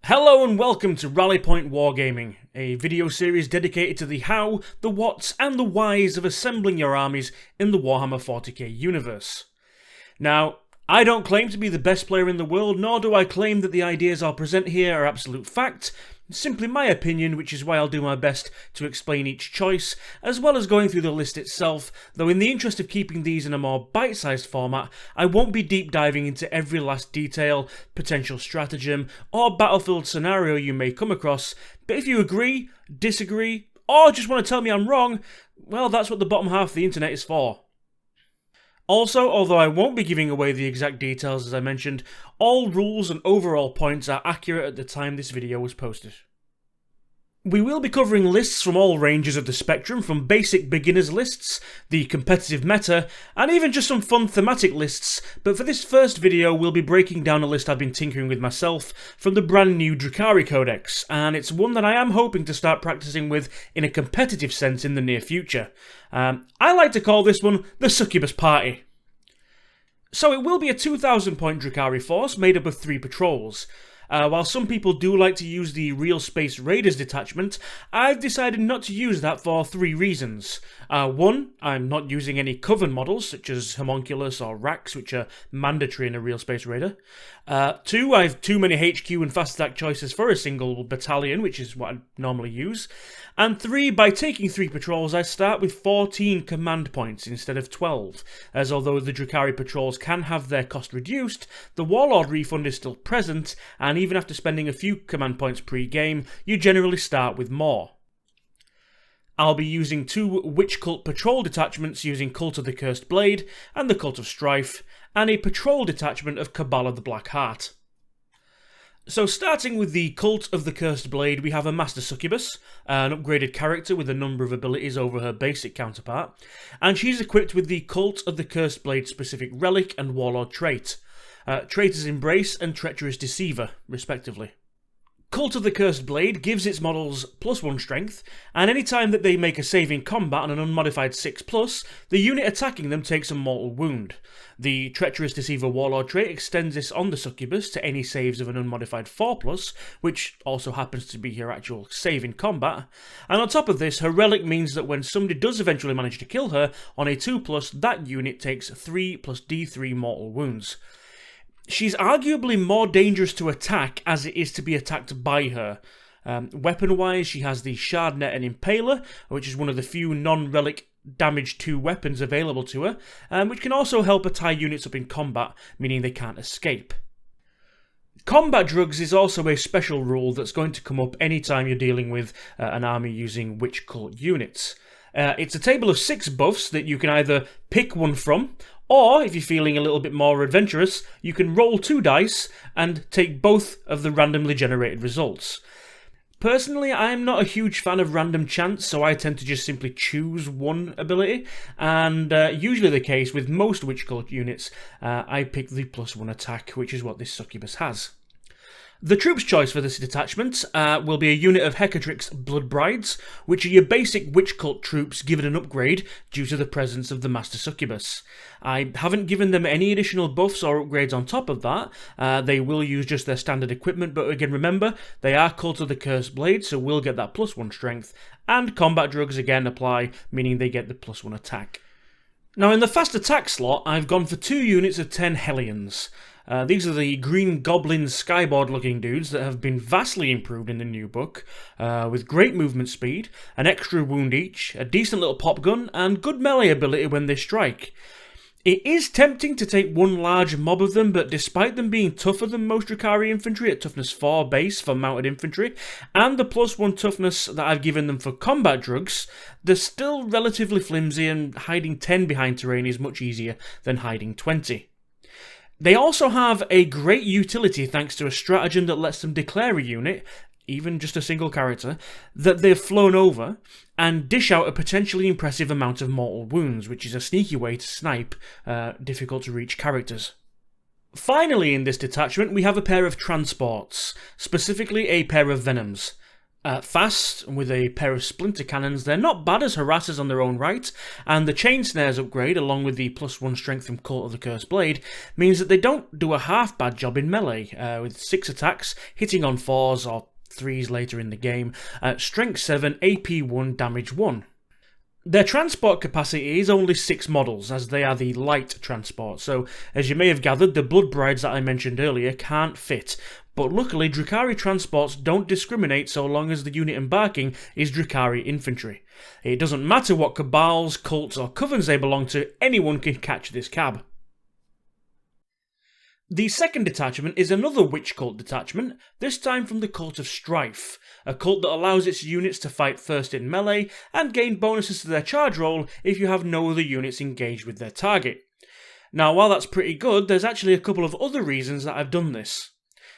Hello and welcome to Rally Point Wargaming, a video series dedicated to the how, the whats and the whys of assembling your armies in the Warhammer 40k universe. Now, I don't claim to be the best player in the world, nor do I claim that the ideas I'll present here are absolute fact. It's simply my opinion, which is why I'll do my best to explain each choice, as well as going through the list itself, though in the interest of keeping these in a more bite-sized format, I won't be deep diving into every last detail, potential stratagem, or battlefield scenario you may come across, but if you agree, disagree, or just want to tell me I'm wrong, well, that's what the bottom half of the internet is for. Also, although I won't be giving away the exact details as I mentioned, all rules and overall points are accurate at the time this video was posted. We will be covering lists from all ranges of the spectrum, from basic beginners lists, the competitive meta, and even just some fun thematic lists, but for this first video we'll be breaking down a list I've been tinkering with myself from the brand new Drukhari Codex, and it's one that I am hoping to start practicing with in a competitive sense in the near future. I like to call this one the Succubus Party. So it will be a 2,000 point Drukhari force made up of 3 patrols. While some people do like to use the Real Space Raiders detachment, I've decided not to use that for 3 reasons. 1, I'm not using any Coven models such as Homunculus or Rax, which are mandatory in a Real Space Raider. 2, I have too many HQ and fast attack choices for a single battalion, which is what I normally use. And 3, by taking 3 patrols, I start with 14 command points instead of 12, as although the Drukhari patrols can have their cost reduced, the Warlord refund is still present, and even after spending a few command points pre-game, you generally start with more. I'll be using 2 Witch Cult patrol detachments using Cult of the Cursed Blade and the Cult of Strife, and a patrol detachment of Cabal of the Black Heart. So starting with the Cult of the Cursed Blade, we have a Master Succubus, an upgraded character with a number of abilities over her basic counterpart, and she's equipped with the Cult of the Cursed Blade specific relic and Warlord trait. Traitor's Embrace and Treacherous Deceiver, respectively. Cult of the Cursed Blade gives its models +1 strength, and any time that they make a save in combat on an unmodified 6+, the unit attacking them takes a mortal wound. The Treacherous Deceiver Warlord trait extends this on the Succubus to any saves of an unmodified 4+, which also happens to be her actual save in combat, and on top of this, her relic means that when somebody does eventually manage to kill her on a 2+, that unit takes 3 + D3 mortal wounds. She's arguably more dangerous to attack as it is to be attacked by her. Weapon-wise, she has the Shardnet and Impaler, which is one of the few non-relic damage 2 weapons available to her, which can also help her tie units up in combat, meaning they can't escape. Combat drugs is also a special rule that's going to come up anytime you're dealing with an army using Witch Cult units. It's a table of 6 buffs that you can either pick one from, or, if you're feeling a little bit more adventurous, you can roll 2 dice and take both of the randomly generated results. Personally, I'm not a huge fan of random chance, so I tend to just simply choose one ability, and usually the case with most Witch Cult units, I pick the +1 attack, which is what this Succubus has. The troops choice for this detachment will be a unit of Hecatrix Blood Brides, which are your basic Witch Cult troops given an upgrade due to the presence of the Master Succubus. I haven't given them any additional buffs or upgrades on top of that. They will use just their standard equipment, but again remember, they are Cult of the Cursed Blade, so we'll get that +1 strength, and combat drugs again apply, meaning they get the +1 attack. Now in the fast attack slot, I've gone for 2 units of 10 Hellions. These are the green goblin skyboard looking dudes that have been vastly improved in the new book, with great movement speed, an extra wound each, a decent little pop gun, and good melee ability when they strike. It is tempting to take one large mob of them, but despite them being tougher than most Drukhari infantry at toughness 4 base for mounted infantry, and the +1 toughness that I've given them for combat drugs, they're still relatively flimsy, and hiding 10 behind terrain is much easier than hiding 20. They also have a great utility thanks to a stratagem that lets them declare a unit, even just a single character, that they've flown over, and dish out a potentially impressive amount of mortal wounds, which is a sneaky way to snipe difficult to reach characters. Finally in this detachment we have a pair of transports, specifically a pair of Venoms. Fast, with a pair of splinter cannons, they're not bad as harassers on their own right, and the chain snares upgrade, along with the +1 strength from Cult of the Cursed Blade, means that they don't do a half bad job in melee, with 6 attacks, hitting on 4s or 3s later in the game, strength 7, AP 1, damage 1. Their transport capacity is only 6 models, as they are the light transport, so as you may have gathered, the Blood Brides that I mentioned earlier can't fit. But luckily, Drukhari transports don't discriminate so long as the unit embarking is Drukhari infantry. It doesn't matter what cabals, cults or covens they belong to, anyone can catch this cab. The second detachment is another witch cult detachment, this time from the Cult of Strife, a cult that allows its units to fight first in melee and gain bonuses to their charge roll if you have no other units engaged with their target. Now, while that's pretty good, there's actually a couple of other reasons that I've done this.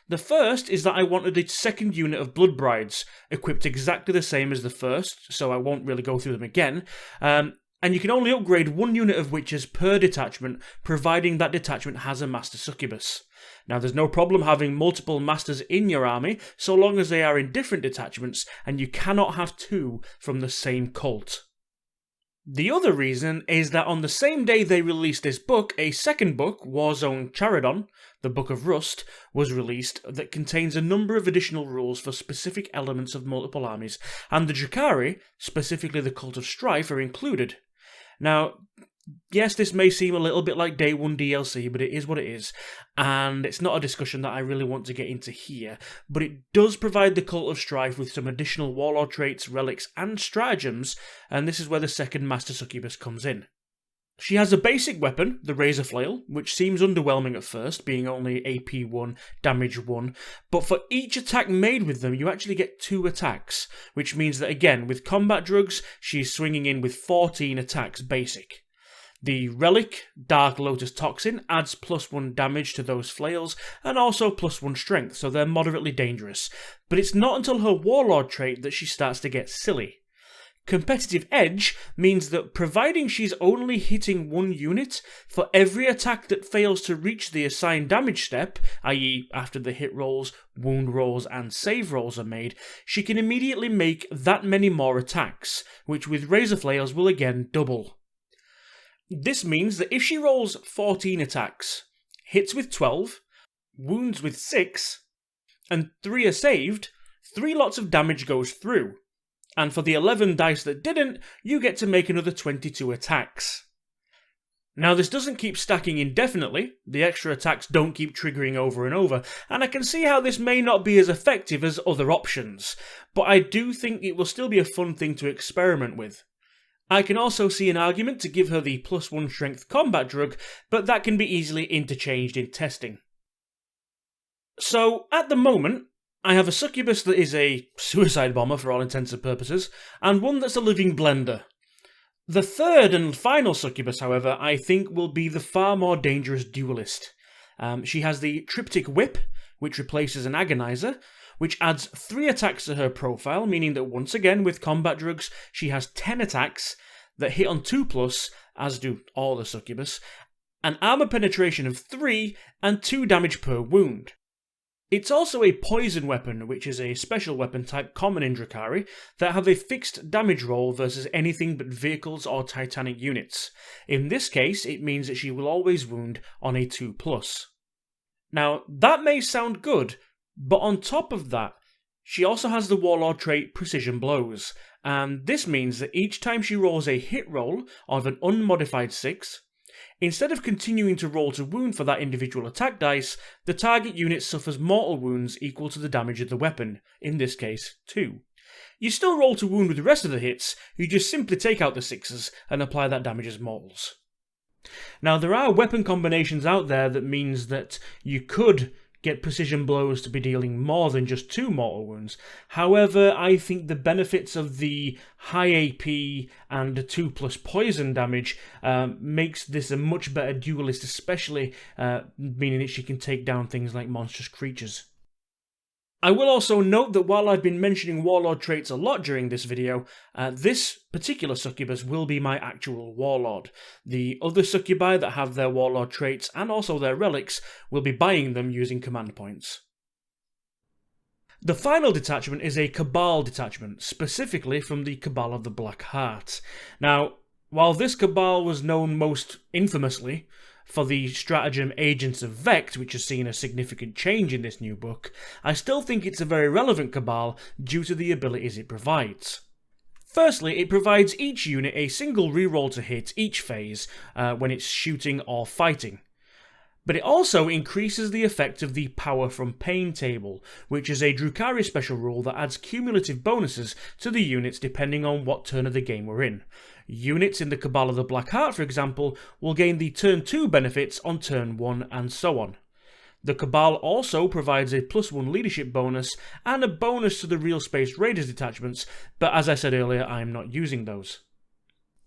The first is that I wanted a second unit of Blood Brides, equipped exactly the same as the first, so I won't really go through them again, and you can only upgrade one unit of witches per detachment, providing that detachment has a Master Succubus. Now, there's no problem having multiple Masters in your army, so long as they are in different detachments, and you cannot have 2 from the same cult. The other reason is that on the same day they released this book, a second book, Warzone Charadon, the Book of Rust, was released that contains a number of additional rules for specific elements of multiple armies, and the Drukhari, specifically the Cult of Strife, are included. Now, yes, this may seem a little bit like Day 1 DLC, but it is what it is, and it's not a discussion that I really want to get into here, but it does provide the Cult of Strife with some additional warlord traits, relics, and stratagems, and this is where the second Master Succubus comes in. She has a basic weapon, the Razor Flail, which seems underwhelming at first, being only AP 1, damage 1, but for each attack made with them you actually get 2 attacks, which means that again, with combat drugs, she's swinging in with 14 attacks basic. The relic, Dark Lotus Toxin, adds +1 damage to those flails, and also +1 strength, so they're moderately dangerous, but it's not until her warlord trait that she starts to get silly. Competitive Edge means that providing she's only hitting one unit, for every attack that fails to reach the assigned damage step, i.e. after the hit rolls, wound rolls and save rolls are made, she can immediately make that many more attacks, which with Razor Flails will again double. This means that if she rolls 14 attacks, hits with 12, wounds with 6, and 3 are saved, 3 lots of damage goes through. And for the 11 dice that didn't, you get to make another 22 attacks. Now, this doesn't keep stacking indefinitely, the extra attacks don't keep triggering over and over, and I can see how this may not be as effective as other options, but I do think it will still be a fun thing to experiment with. I can also see an argument to give her the +1 strength combat drug, but that can be easily interchanged in testing. So, at the moment, I have a Succubus that is a suicide bomber for all intents and purposes, and one that's a living blender. The third and final Succubus, however, I think will be the far more dangerous duelist. She has the Triptych Whip, which replaces an Agonizer, which adds 3 attacks to her profile, meaning that once again with combat drugs she has 10 attacks that hit on 2+, as do all the Succubus, an armor penetration of 3 and 2 damage per wound. It's also a poison weapon, which is a special weapon type common in Drukhari, that have a fixed damage roll versus anything but vehicles or titanic units. In this case, it means that she will always wound on a 2+. Now, that may sound good, but on top of that, she also has the warlord trait Precision Blows, and this means that each time she rolls a hit roll of an unmodified 6, instead of continuing to roll to wound for that individual attack dice, the target unit suffers mortal wounds equal to the damage of the weapon, in this case 2. You still roll to wound with the rest of the hits, you just simply take out the 6s and apply that damage as mortals. Now, there are weapon combinations out there that means that you could get Precision Blows to be dealing more than just 2 mortal wounds. However, I think the benefits of the high AP and 2+ poison damage makes this a much better duelist, especially meaning that she can take down things like monstrous creatures. I will also note that while I've been mentioning warlord traits a lot during this video, this particular Succubus will be my actual warlord. The other Succubi that have their warlord traits and also their relics will be buying them using command points. The final detachment is a Cabal detachment, specifically from the Cabal of the Black Heart. Now, while this Cabal was known most infamously for the stratagem Agents of Vect, which has seen a significant change in this new book, I still think it's a very relevant Cabal due to the abilities it provides. Firstly, it provides each unit a single reroll to hit each phase when it's shooting or fighting. But it also increases the effect of the Power from Pain table, which is a Drukhari special rule that adds cumulative bonuses to the units depending on what turn of the game we're in. Units in the Cabal of the Black Heart, for example, will gain the turn 2 benefits on turn 1 and so on. The Cabal also provides a +1 leadership bonus and a bonus to the Real Space Raiders detachments, but as I said earlier, I am not using those.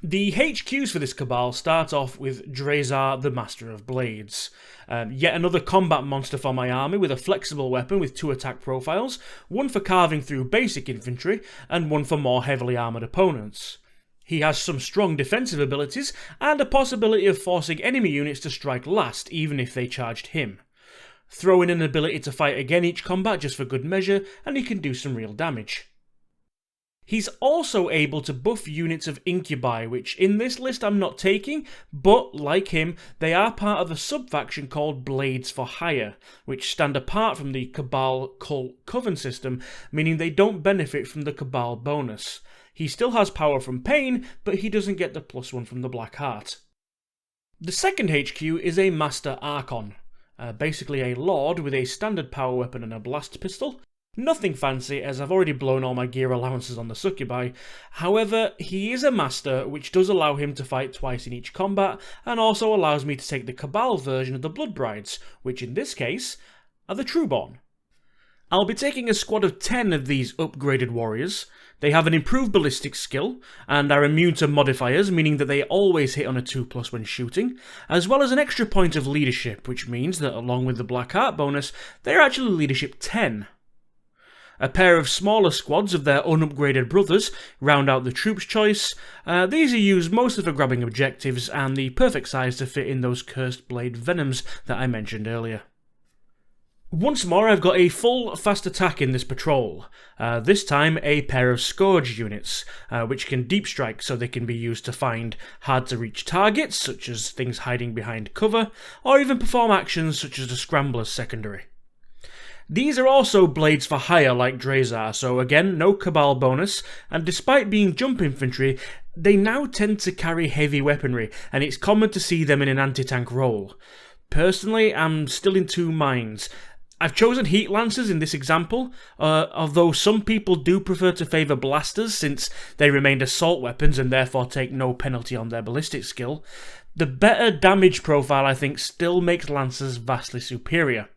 The HQs for this Cabal start off with Drazar, the Master of Blades. Yet another combat monster for my army with a flexible weapon with 2 attack profiles, one for carving through basic infantry, and one for more heavily armoured opponents. He has some strong defensive abilities, and a possibility of forcing enemy units to strike last, even if they charged him. Throw in an ability to fight again each combat just for good measure, and he can do some real damage. He's also able to buff units of Incubi, which in this list I'm not taking, but like him, they are part of a sub-faction called Blades for Hire, which stand apart from the Cabal Cult Coven system, meaning they don't benefit from the Cabal bonus. He still has Power from Pain, but he doesn't get the +1 from the Black Heart. The second HQ is a Master Archon, basically a Lord with a standard power weapon and a blast pistol. Nothing fancy, as I've already blown all my gear allowances on the Succubi. However, he is a master, which does allow him to fight twice in each combat, and also allows me to take the Cabal version of the Blood Brides, which in this case are the Trueborn. I'll be taking a squad of 10 of these upgraded warriors. They have an improved ballistic skill, and are immune to modifiers, meaning that they always hit on a 2+ when shooting, as well as an extra point of leadership, which means that along with the Black Heart bonus, they're actually leadership 10. A pair of smaller squads of their unupgraded brothers round out the troops choice. These are used mostly for grabbing objectives and the perfect size to fit in those cursed blade venoms that I mentioned earlier. Once more, I've got a full fast attack in this patrol. This time a pair of Scourge units, which can deep strike so they can be used to find hard to reach targets such as things hiding behind cover, or even perform actions such as the Scrambler's secondary. These are also Blades for Hire like Drazar, so again, no Cabal bonus, and despite being jump infantry, they now tend to carry heavy weaponry, and it's common to see them in an anti-tank role. Personally, I'm still in 2 minds. I've chosen Heat Lancers in this example, although some people do prefer to favour Blasters since they remained assault weapons and therefore take no penalty on their ballistic skill. The better damage profile I think still makes Lancers vastly superior.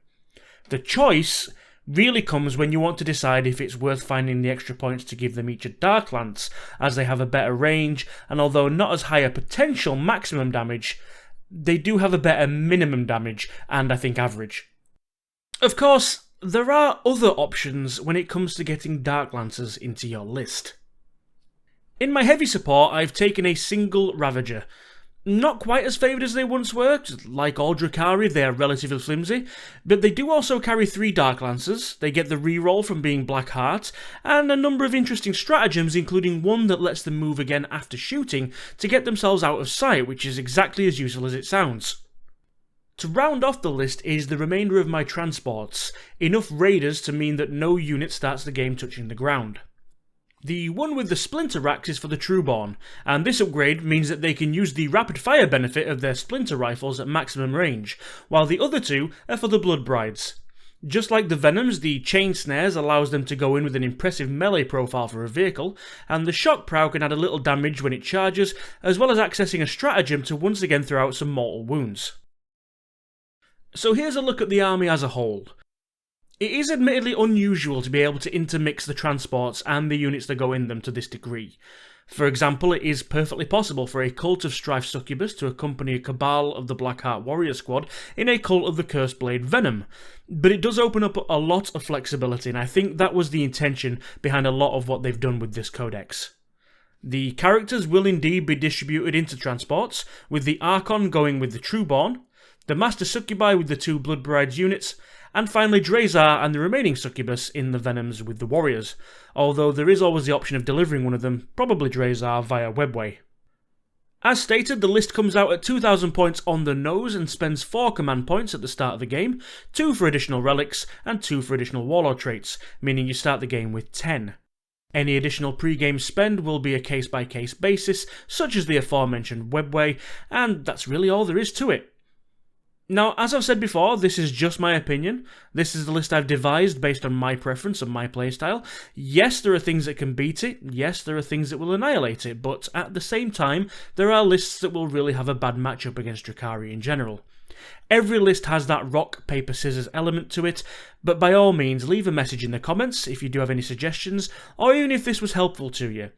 The choice really comes when you want to decide if it's worth finding the extra points to give them each a Dark Lance, as they have a better range, and although not as high a potential maximum damage, they do have a better minimum damage, and I think average. Of course, there are other options when it comes to getting Dark Lancers into your list. In my heavy support, I've taken a single Ravager. Not quite as favoured as they once were. Like all Drukhari, they are relatively flimsy, but they do also carry 3 Dark Lancers, they get the reroll from being Black Heart, and a number of interesting stratagems, including one that lets them move again after shooting to get themselves out of sight, which is exactly as useful as it sounds. To round off the list is the remainder of my transports, enough raiders to mean that no unit starts the game touching the ground. The one with the Splinter Axe is for the Trueborn, and this upgrade means that they can use the rapid fire benefit of their Splinter Rifles at maximum range, while the other 2 are for the Blood Brides. Just like the Venoms, the Chain Snares allows them to go in with an impressive melee profile for a vehicle, and the Shock Prow can add a little damage when it charges, as well as accessing a stratagem to once again throw out some mortal wounds. So here's a look at the army as a whole. It is admittedly unusual to be able to intermix the transports and the units that go in them to this degree. For example, it is perfectly possible for a Cult of Strife Succubus to accompany a Cabal of the Blackheart Warrior Squad in a Cult of the Cursed Blade Venom, but it does open up a lot of flexibility, and I think that was the intention behind a lot of what they've done with this codex. The characters will indeed be distributed into transports, with the Archon going with the Trueborn, the Master Succubi with the 2 Blood Brides units, and finally Drazar and the remaining Succubus in the Venoms with the Warriors, although there is always the option of delivering one of them, probably Drazar, via Webway. As stated, the list comes out at 2,000 points on the nose and spends 4 command points at the start of the game, 2 for additional relics, and 2 for additional warlord traits, meaning you start the game with 10. Any additional pre-game spend will be a case-by-case basis, such as the aforementioned Webway, and that's really all there is to it. Now, as I've said before, this is just my opinion. This is the list I've devised based on my preference and my playstyle. Yes, there are things that can beat it. Yes, there are things that will annihilate it. But at the same time, there are lists that will really have a bad matchup against Drukhari in general. Every list has that rock, paper, scissors element to it, but by all means leave a message in the comments if you do have any suggestions, or even if this was helpful to you.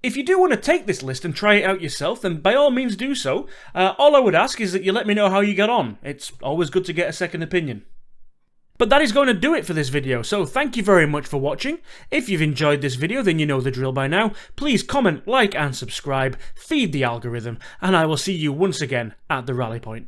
If you do want to take this list and try it out yourself, then by all means do so. All I would ask is that you let me know how you get on. It's always good to get a second opinion. But that is going to do it for this video, so thank you very much for watching. If you've enjoyed this video, then you know the drill by now. Please comment, like and subscribe, feed the algorithm, and I will see you once again at the Rally Point.